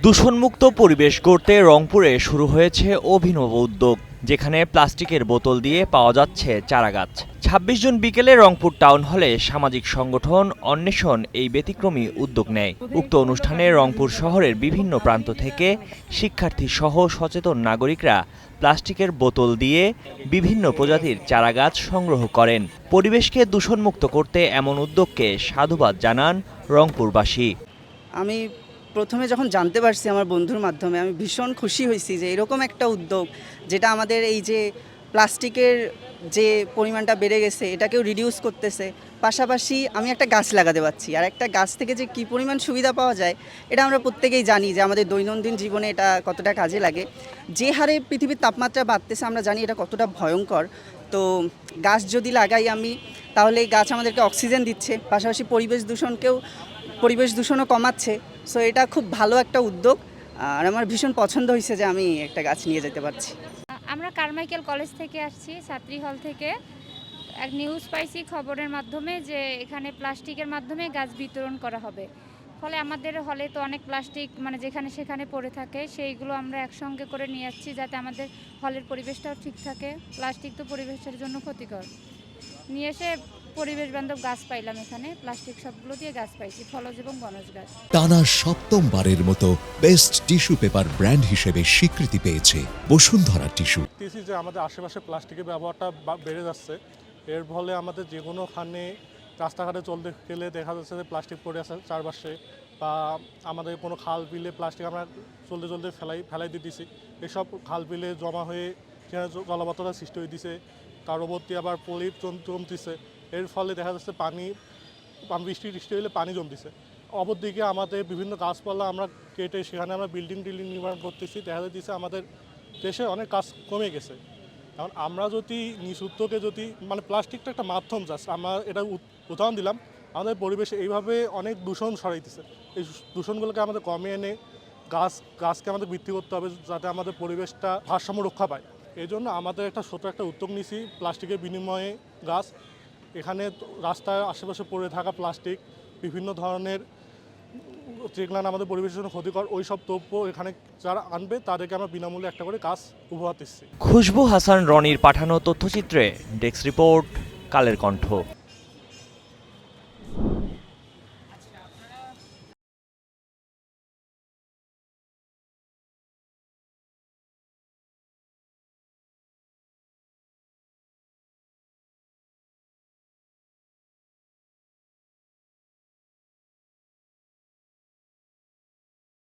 দূষণমুক্ত পরিবেশ গড়তে রংপুরে শুরু হয়েছে অভিনব উদ্যোগ, যেখানে প্লাস্টিকের বোতল দিয়ে পাওয়া যাচ্ছে চারাগাছ। ২৬ জুন বিকেলে রংপুর টাউন হলে সামাজিক সংগঠন অন্বেষণ এই ব্যতিক্রমী উদ্যোগ নেয়। উক্ত অনুষ্ঠানে রংপুর শহরের বিভিন্ন প্রান্ত থেকে শিক্ষার্থী সহ সচেতন নাগরিকরা প্লাস্টিকের বোতল দিয়ে বিভিন্ন প্রজাতির চারাগাছ সংগ্রহ করেন। পরিবেশকে দূষণমুক্ত করতে এমন উদ্যোগকে সাধুবাদ জানান রংপুরবাসী। আমি প্রথমে যখন জানতে পারছি আমার বন্ধুর মাধ্যমে, আমি ভীষণ খুশি হয়েছি যে এরকম একটা উদ্যোগ, যেটা আমাদের এই যে প্লাস্টিকের যে পরিমাণটা বেড়ে গেছে এটাকেও রিডিউস করতেছে। পাশাপাশি আমি একটা গাছ লাগাতে পারছি, আর একটা গাছ থেকে যে কী পরিমাণ সুবিধা পাওয়া যায় এটা আমরা প্রত্যেকেই জানি যে আমাদের দৈনন্দিন জীবনে এটা কতটা কাজে লাগে। যে হারে পৃথিবীর তাপমাত্রা বাড়তেছে আমরা জানি এটা কতটা ভয়ঙ্কর। তো গাছ যদি লাগাই আমি, তাহলে এই গাছ আমাদেরকে অক্সিজেন দিচ্ছে, পাশাপাশি পরিবেশ দূষণও কমাচ্ছে। সো এটা খুব ভালো একটা উদ্যোগ, আর আমার ভীষণ পছন্দ হয়েছে যে আমি একটা গাছ নিয়ে যেতে পারছি। আমরা কারমাইকেল কলেজ থেকে আসছি, ছাত্রী হল থেকে। এক নিউজ পাইছি খবরের মাধ্যমে যে এখানে প্লাস্টিকের মাধ্যমে গাছ বিতরণ করা হবে। ফলে আমাদের হলে তো অনেক প্লাস্টিক যেখানে সেখানে পড়ে থাকে, সেইগুলো আমরা একসঙ্গে করে নিয়ে আসছি যাতে আমাদের হলের পরিবেশটাও ঠিক থাকে। প্লাস্টিক তো পরিবেশের জন্য ক্ষতিকর। নিয়ে এসে পরিবেশ বান্ধব গাছ পাইলাম এখানে, প্লাস্টিক সবগুলো দিয়ে গাছ পাইছি, ফলজ এবং বনজ গাছ। টানা সপ্তমবারের মতো বেস্ট টিস্যু পেপার ব্র্যান্ড হিসেবে স্বীকৃতি পেয়েছে বসুন্ধরা টিস্যু। যে আমাদের আশেপাশে প্লাস্টিকের ব্যবহারটা বেড়ে যাচ্ছে, এর ফলে আমাদের যে কোনোখানে রাস্তাঘাটে চলতে গেলে দেখা যাচ্ছে যে প্লাস্টিক পড়ে আছে চারপাশে, বা আমাদের কোনো খাল বিলে প্লাস্টিক আমরা চলতে ফেলাই দিতেছি। এসব খাল বিলে জমা হয়ে সেখানে জলাবদ্ধতার সৃষ্টি হয়ে দিছে, পরবর্তী আবার পলি জমতেছে। এর ফলে দেখা যাচ্ছে বৃষ্টি হলে পানি জমতেছে। অপরদিকে আমাদের বিভিন্ন গাছপালা আমরা কেটে সেখানে আমরা বিল্ডিং নির্মাণ করতেছি, দেখা যাচ্ছে আমাদের দেশে অনেক কাজ কমে গেছে। কারণ আমরা যদি নিজ উদ্যোগে প্লাস্টিকটা একটা মাধ্যম, জাস্ট আমরা এটা উদাহরণ দিলাম, আমাদের পরিবেশে এইভাবে অনেক দূষণ ছড়াইতেছে। এই দূষণগুলোকে আমাদের কমিয়ে এনে গাছকে আমাদের বৃদ্ধি করতে হবে, যাতে আমাদের পরিবেশটা ভারসাম্য রক্ষা পায়। এই জন্য আমাদের ছোট একটা উদ্যোগ নিয়েছি, প্লাস্টিকের বিনিময়ে গাছ। এখানে রাস্তায় আশেপাশে পড়ে থাকা প্লাস্টিক, বিভিন্ন ধরনের যেগুলো আমাদের পরিবেশের জন্য ক্ষতিকর, ওই সব দ্রব্য এখানে যারা আনবে তাদেরকে আমরা বিনামূল্যে একটা করে গাছ উপহার দিচ্ছি। খুশবু হাসান রনির পাঠানো তথ্যচিত্রে ডেস্ক রিপোর্ট, কালের কণ্ঠ।